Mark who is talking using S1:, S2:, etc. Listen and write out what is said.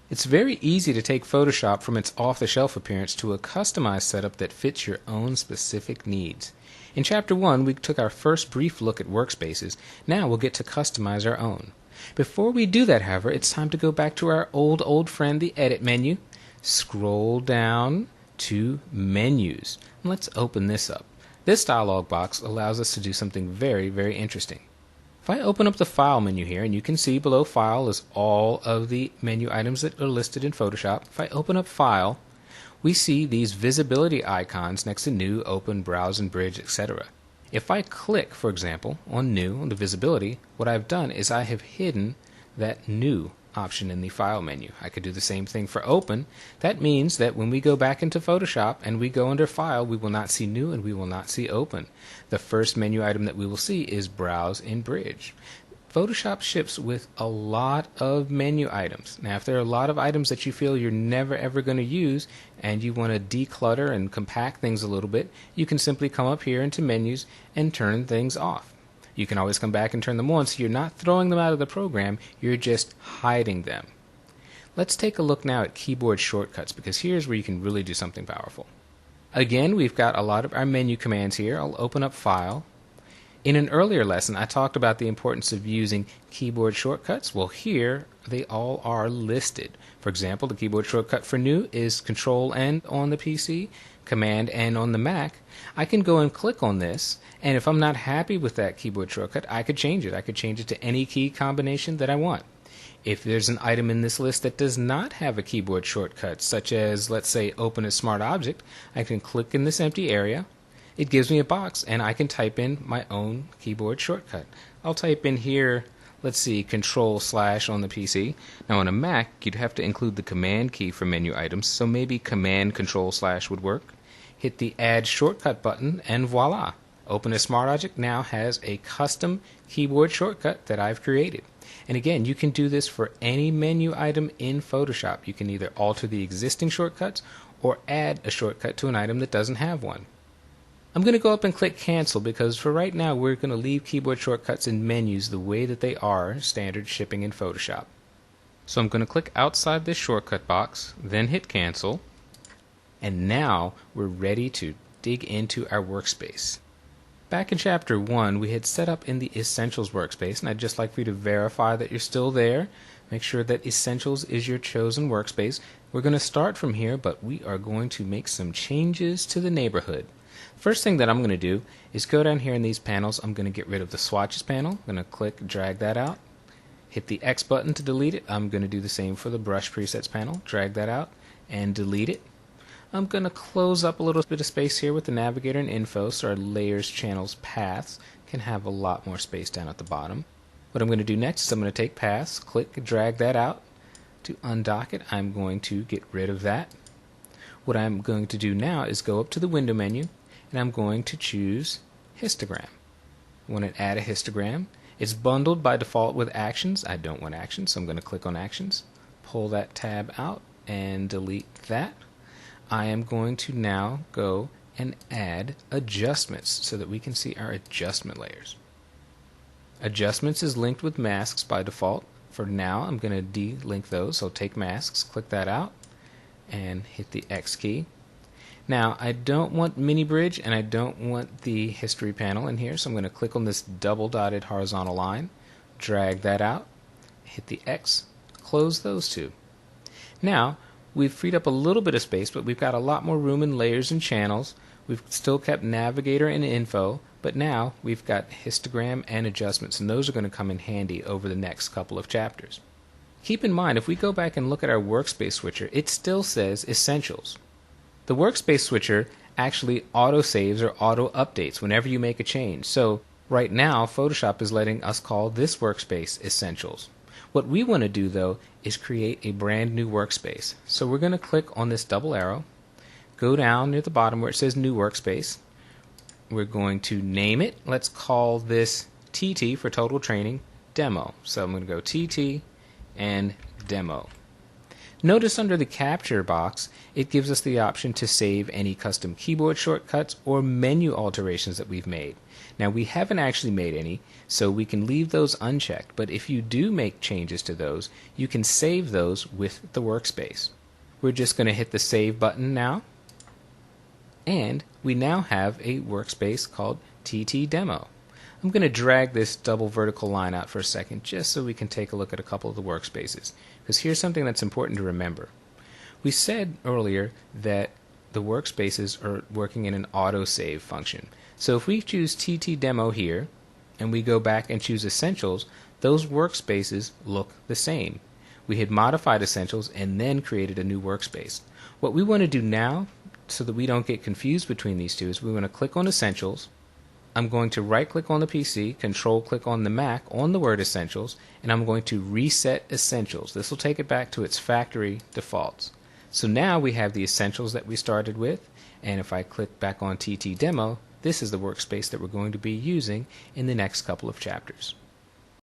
S1: It's very easy to take Photoshop from its off-the-shelf appearance to a customized setup that fits your own specific needs. In Chapter 1, we took our first brief look at workspaces. Now we'll get to customize our own. Before we do that, however, it's time to go back to our old friend, the Edit menu. Scroll down to Menus. Let's open this up. This dialog box allows us to do something very interesting. If I open up the File menu here, and you can see below File is all of the menu items that are listed in Photoshop. If I open up File, we see these visibility icons next to New, Open, Browse, and Bridge, etc. If I click, for example, on New, on the visibility, what I've done is I have hidden that New option in the File menu. I could do the same thing for Open. That means that when we go back into Photoshop and we go under File, we will not see New and we will not see Open. The first menu item that we will see is Browse and Bridge. Photoshop ships with a lot of menu items. Now, if there are a lot of items that you feel you're never ever going to use and you want to declutter and compact things a little bit, you can simply come up here into Menus and turn things off. You can always come back and turn them on, so you're not throwing them out of the program, you're just hiding them. Let's take a look now at keyboard shortcuts, because here's where you can really do something powerful. Again, we've got a lot of our menu commands here. I'll open up File. In an earlier lesson, I talked about the importance of using keyboard shortcuts. Well, here they all are listed. For example, the keyboard shortcut for New is Control-N on the PC, Command-N on the Mac. I can go and click on this, and if I'm not happy with that keyboard shortcut, I could change it. I could change it to any key combination that I want. If there's an item in this list that does not have a keyboard shortcut, such as, let's say, Open a Smart Object, I can click in this empty area. It gives me a box, and I can type in my own keyboard shortcut. I'll type in here, let's see, Control/ on the PC. Now on a Mac, you'd have to include the Command key for menu items, so maybe Command Control/ would work. Hit the Add Shortcut button, and voila! Open a Smart Object now has a custom keyboard shortcut that I've created. And again, you can do this for any menu item in Photoshop. You can either alter the existing shortcuts or add a shortcut to an item that doesn't have one. I'm going to go up and click Cancel, because for right now we're going to leave keyboard shortcuts in menus the way that they are standard shipping in Photoshop. So I'm going to click outside this shortcut box, then hit Cancel, and now we're ready to dig into our workspace. Back in Chapter 1, we had set up in the Essentials workspace, and I'd just like for you to verify that you're still there. Make sure that Essentials is your chosen workspace. We're going to start from here, but we are going to make some changes to the neighborhood. First thing that I'm going to do is go down here in these panels. I'm going to get rid of the Swatches panel. I'm going to click, drag that out. Hit the X button to delete it. I'm going to do the same for the Brush Presets panel. Drag that out and delete it. I'm going to close up a little bit of space here with the Navigator and Info so our layers, channels, paths can have a lot more space down at the bottom. What I'm going to do next is I'm going to take Paths, click, drag that out. To undock it, I'm going to get rid of that. What I'm going to do now is go up to the Window menu, and I'm going to choose Histogram. I want to add a histogram. It's bundled by default with Actions. I don't want Actions, so I'm going to click on Actions, pull that tab out, and delete that. I am going to now go and add adjustments so that we can see our adjustment layers. Adjustments is linked with masks by default. For now, I'm going to delink those, so take masks, click that out, and hit the X key. Now, I don't want Mini Bridge and I don't want the History panel in here, so I'm going to click on this double dotted horizontal line, drag that out, hit the X, close those two. Now, we've freed up a little bit of space, but we've got a lot more room in layers and channels. We've still kept Navigator and Info, but now we've got histogram and adjustments, and those are going to come in handy over the next couple of chapters. Keep in mind, if we go back and look at our workspace switcher, it still says Essentials. The workspace switcher actually auto-saves or auto-updates whenever you make a change. So right now, Photoshop is letting us call this workspace Essentials. What we want to do, though, is create a brand new workspace. So we're going to click on this double arrow, go down near the bottom where it says New Workspace. We're going to name it. Let's call this TT for Total Training Demo. So I'm going to go TT and Demo. Notice under the capture box, it gives us the option to save any custom keyboard shortcuts or menu alterations that we've made. Now we haven't actually made any, so we can leave those unchecked, but if you do make changes to those, you can save those with the workspace. We're just going to hit the save button now, and we now have a workspace called TT Demo. I'm going to drag this double vertical line out for a second just so we can take a look at a couple of the workspaces, because here's something that's important to remember. We said earlier that the workspaces are working in an autosave function. So if we choose TT Demo here and we go back and choose Essentials, those workspaces look the same. We had modified Essentials and then created a new workspace. What we want to do now, so that we don't get confused between these two, is we want to click on Essentials. I'm going to right click on the PC, control click on the Mac on the word Essentials, and I'm going to reset Essentials. This will take it back to its factory defaults. So now we have the Essentials that we started with, and if I click back on TT Demo, this is the workspace that we're going to be using in the next couple of chapters.